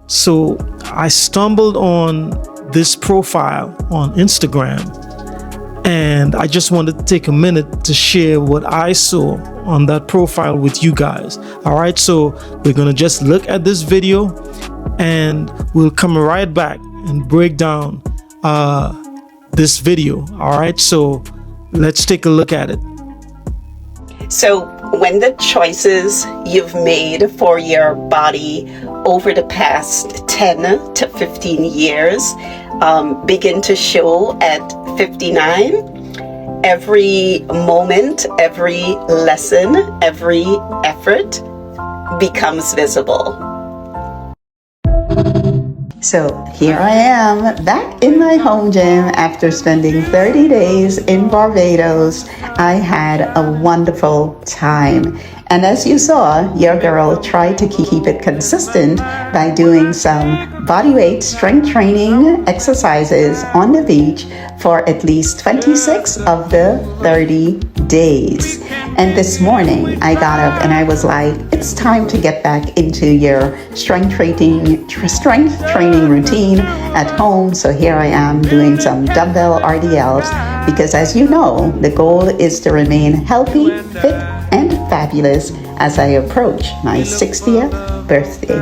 So I stumbled on this profile on Instagram, and I just wanted to take a minute to share what I saw on that profile with you guys. All right, so we're gonna just look at this video and we'll come right back and break down this video. All right, so let's take a look at it. So when the choices you've made for your body over the past 10 to 15 years begin to show at 59, every moment, every lesson, every effort becomes visible. So here I am back in my home gym after spending 30 days in Barbados. I had a wonderful time. And as you saw, your girl tried to keep it consistent by doing some bodyweight strength training exercises on the beach for at least 26 of the 30 days. And this morning I got up and I was like, it's time to get back into your strength training routine at home. So here I am doing some dumbbell RDLs because, as you know, the goal is to remain healthy, fit, and fabulous as I approach my 60th birthday.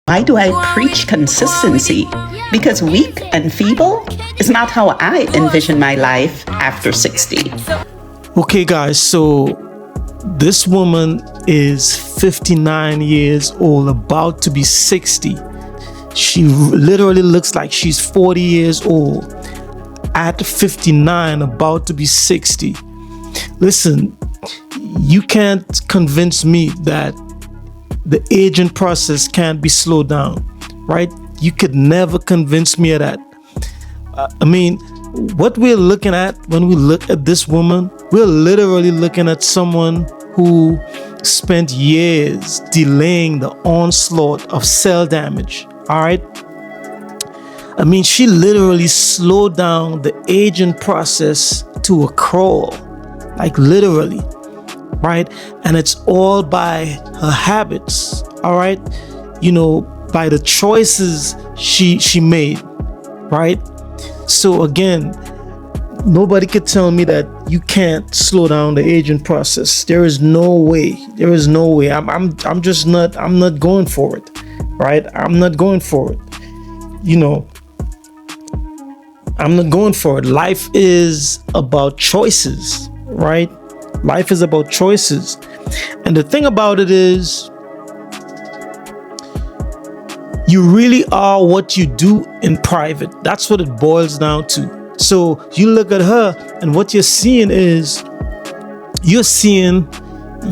Why do I preach consistency? Because weak and feeble is not how I envision my life after 60. Okay, guys, so this woman is 59 years old, about to be 60. She literally looks like she's 40 years old at 59, about to be 60. Listen, you can't convince me that the aging process can't be slowed down, right? You could never convince me of that. I mean, what we're looking at when we look at this woman, we're literally looking at someone who spent years delaying the onslaught of cell damage, all right? I mean, she literally slowed down the aging process to a crawl, like literally, right? And it's all by her habits, all right? You know, by the choices she made, right? So again, nobody could tell me that you can't slow down the aging process. There is no way. There is no way. I'm just not. I'm not going for it, right? I'm not going for it. You know, I'm not going for it. Life is about choices, right? Life is about choices, and the thing about it is, you really are what you do in private. That's what it boils down to. So you look at her, and what you're seeing is, you're seeing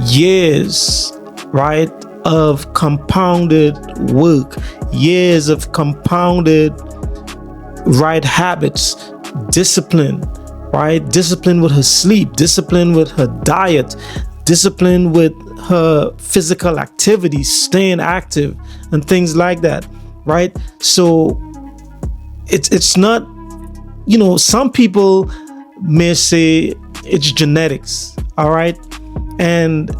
years, right, of compounded work, years of compounded right habits, discipline, right? Discipline with her sleep, discipline with her diet, discipline with her physical activities, staying active and things like that, right? So it's not, you know, some people may say it's genetics, all right? And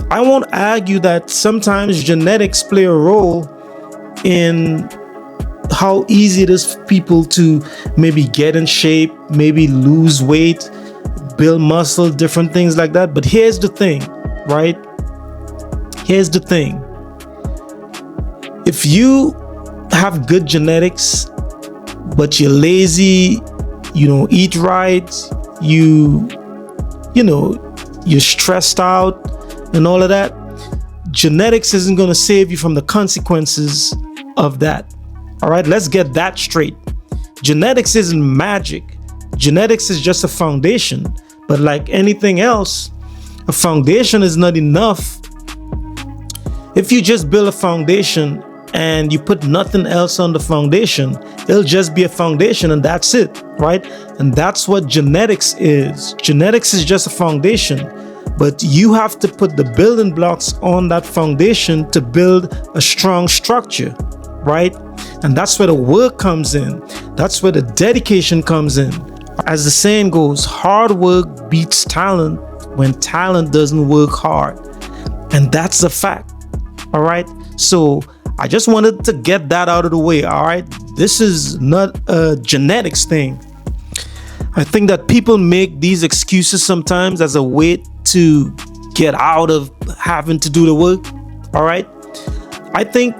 I won't argue that sometimes genetics play a role in how easy it is for people to maybe get in shape, maybe lose weight, build muscle, different things like that. But here's the thing, right? Here's the thing. If you have good genetics, but you're lazy, you don't eat right, you're stressed out and all of that, genetics isn't going to save you from the consequences of that. All right, let's get that straight. Genetics isn't magic. Genetics is just a foundation. But like anything else, a foundation is not enough. If you just build a foundation and you put nothing else on the foundation, it'll just be a foundation and that's it, right? And that's what genetics is. Genetics is just a foundation, but you have to put the building blocks on that foundation to build a strong structure, right? And that's where the work comes in. That's where the dedication comes in. As the saying goes, hard work beats talent when talent doesn't work hard. And that's a fact. All right. So I just wanted to get that out of the way. All right, this is not a genetics thing. I think that people make these excuses sometimes as a way to get out of having to do the work. All right, I think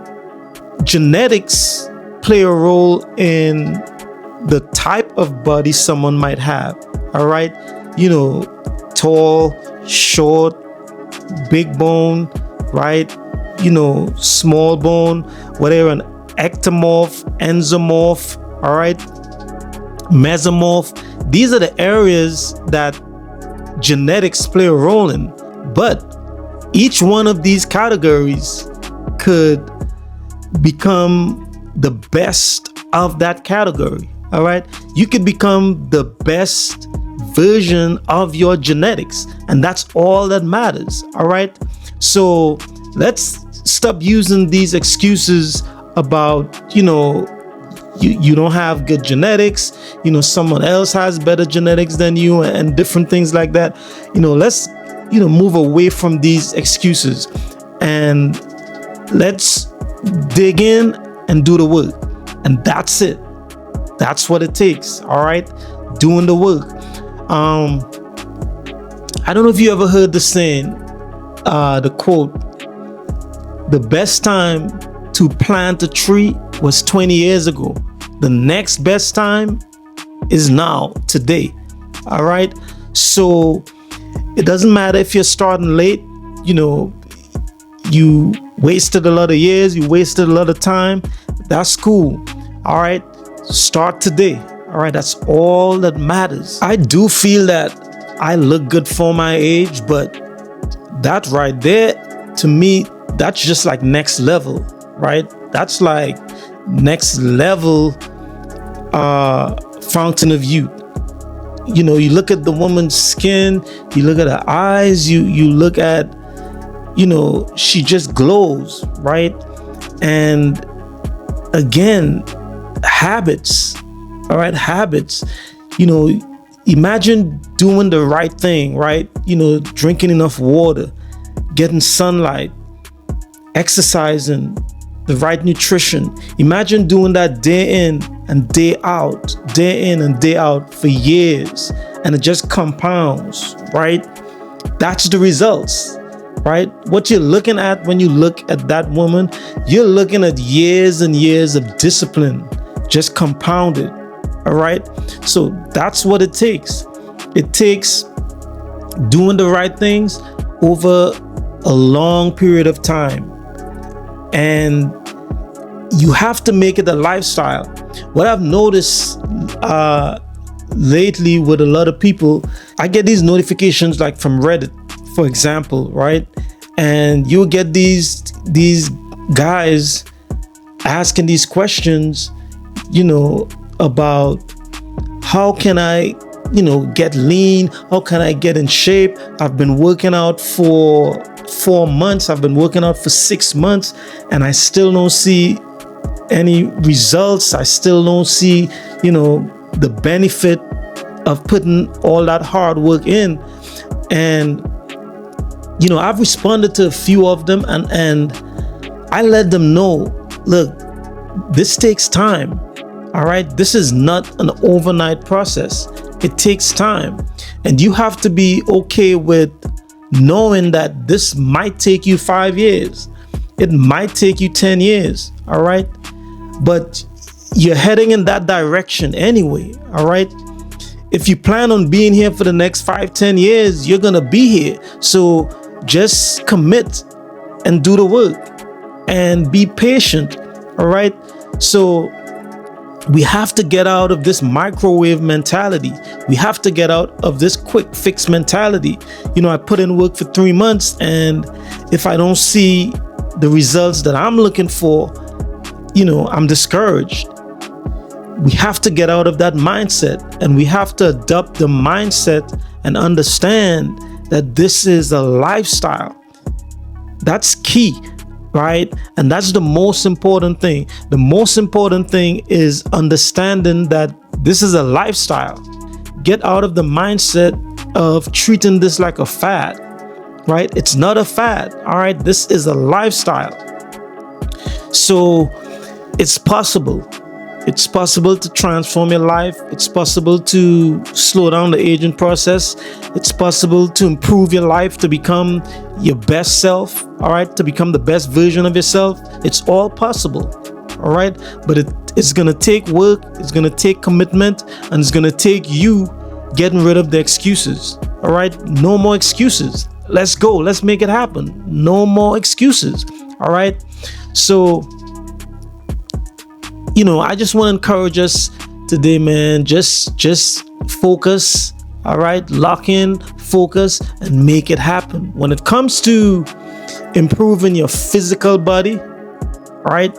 genetics play a role in the type of body someone might have. All right, tall, short, big bone, right? Small bone, whatever, an ectomorph, endomorph, all right, mesomorph. These are the areas that genetics play a role in. But each one of these categories could become the best of that category. All right, you could become the best version of your genetics, and that's all that matters. All right, so let's stop using these excuses about you don't have good genetics, someone else has better genetics than you, and different things like that. Let's move away from these excuses, and let's dig in and do the work. And that's it. That's what it takes. All right, doing the work. I don't know if you ever heard the saying, the quote, "The best time to plant a tree was 20 years ago. The next best time is now, today." All right, so it doesn't matter if you're starting late. You wasted a lot of years, you wasted a lot of time. That's cool. All right, start today. All right, that's all that matters. I do feel that I look good for my age, but that right there, to me, that's just like next level, right? That's like next level fountain of youth. You look at the woman's skin, you look at her eyes, you look at, she just glows, right? And again, habits. All right, habits. Imagine doing the right thing, right? Drinking enough water, getting sunlight, exercising, the right nutrition. Imagine doing that day in and day out for years, and it just compounds, right? That's the results, right? What you're looking at when you look at that woman, you're looking at years and years of discipline just compounded. All right, so that's what it takes. It takes doing the right things over a long period of time, and you have to make it a lifestyle. What I've noticed lately with a lot of people, I get these notifications like from Reddit, for example, right? And you'll get these guys asking these questions, about how can I, get lean? How can I get in shape? I've been working out for 4 months. I've been working out for 6 months, and I still don't see any results. I still don't see, the benefit of putting all that hard work in. And, I've responded to a few of them, and I let them know, look, this takes time. All right, this is not an overnight process. It takes time, and you have to be okay with knowing that this might take you 5 years. It might take you 10 years. All right, but you're heading in that direction anyway. All right, if you plan on being here for the next 5-10 years, you're gonna be here. So just commit and do the work and be patient. All right, so we have to get out of this microwave mentality. We have to get out of this quick fix mentality. I put in work for 3 months, and if I don't see the results that I'm looking for, I'm discouraged. We have to get out of that mindset, and we have to adopt the mindset and understand that this is a lifestyle. That's key. Right? And that's the most important thing. The most important thing is understanding that this is a lifestyle. Get out of the mindset of treating this like a fad, right? It's not a fad. All right. This is a lifestyle. So it's possible. It's possible to transform your life. It's possible to slow down the aging process. It's possible to improve your life, to become your best self, all right? To become the best version of yourself. It's all possible, all right? But it's gonna take work, it's gonna take commitment, and it's gonna take you getting rid of the excuses, all right? No more excuses. Let's go, let's make it happen. No more excuses, all right? So, I just want to encourage us today, man. Just focus, all right? Lock in, focus, and make it happen. When it comes to improving your physical body, all right,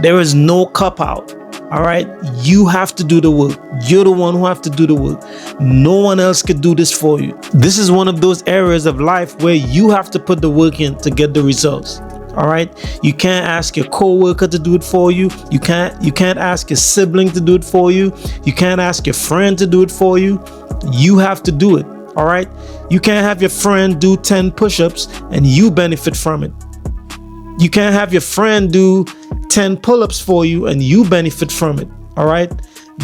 there is no cop out, all right? You have to do the work. You're the one who have to do the work. No one else could do this for you. This is one of those areas of life where you have to put the work in to get the results. All right, you can't ask your coworker to do it for you. You can't ask your sibling to do it for you. You can't ask your friend to do it for you. You have to do it. All right, you can't have your friend do 10 push-ups and you benefit from it. You can't have your friend do 10 pull-ups for you and you benefit from it. All right,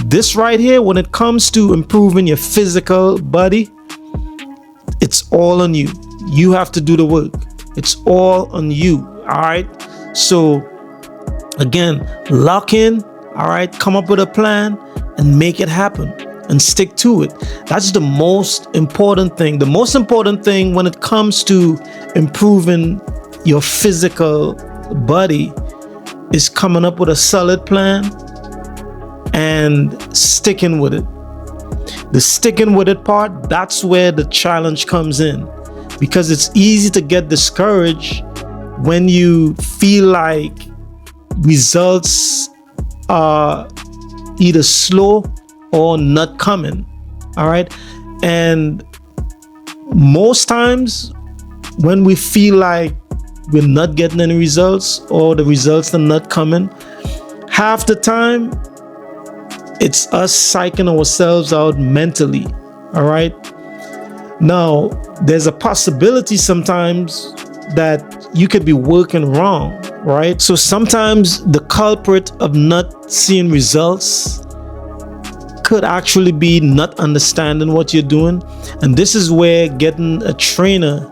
this right here, when it comes to improving your physical body, it's all on you. You have to do the work. It's all on you. All right. So again, lock in. All right. Come up with a plan and make it happen and stick to it. That's the most important thing. The most important thing when it comes to improving your physical body is coming up with a solid plan and sticking with it. The sticking with it part, that's where the challenge comes in, because it's easy to get discouraged when you feel like results are either slow or not coming. All right. And most times when we feel like we're not getting any results or the results are not coming, half the time it's us psyching ourselves out mentally. All right. Now, there's a possibility sometimes that you could be working wrong, right? So sometimes the culprit of not seeing results could actually be not understanding what you're doing. And this is where getting a trainer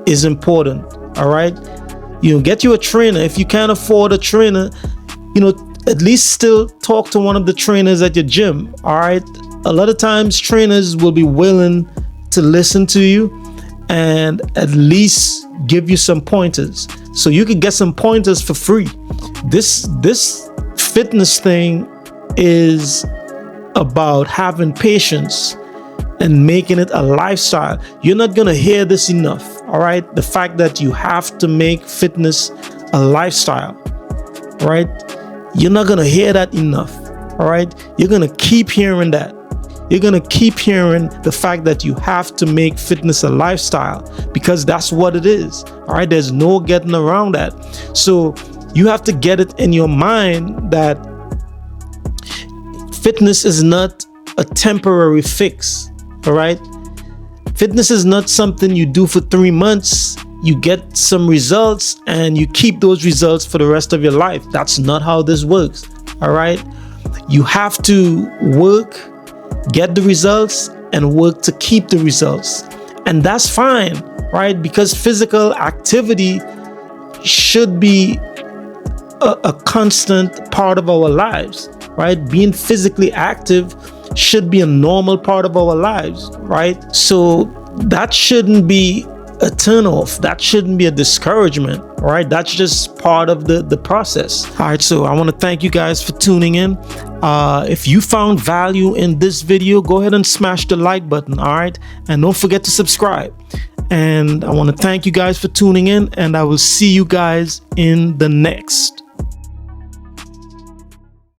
is important, all right? Get you a trainer. If you can't afford a trainer, at least still talk to one of the trainers at your gym, all right? A lot of times trainers will be willing to listen to you and at least give you some pointers, so you can get some pointers for free. This fitness thing is about having patience and making it a lifestyle. You're not gonna hear this enough, all right? The fact that you have to make fitness a lifestyle, right? You're not gonna hear that enough, all right? You're gonna keep hearing that. You're going to keep hearing the fact that you have to make fitness a lifestyle, because that's what it is. All right. There's no getting around that. So you have to get it in your mind that fitness is not a temporary fix. All right. Fitness is not something you do for 3 months. You get some results and you keep those results for the rest of your life. That's not how this works. All right. You have to work, get the results, and work to keep the results. And that's fine, right? Because physical activity should be a constant part of our lives, right? Being physically active should be a normal part of our lives, right? So that shouldn't be a turnoff. That shouldn't be a discouragement, right? That's just part of the process. All right, so I want to thank you guys for tuning in. If you found value in this video, go ahead and smash the like button, all right? And don't forget to subscribe. And I want to thank you guys for tuning in, and I will see you guys in the next.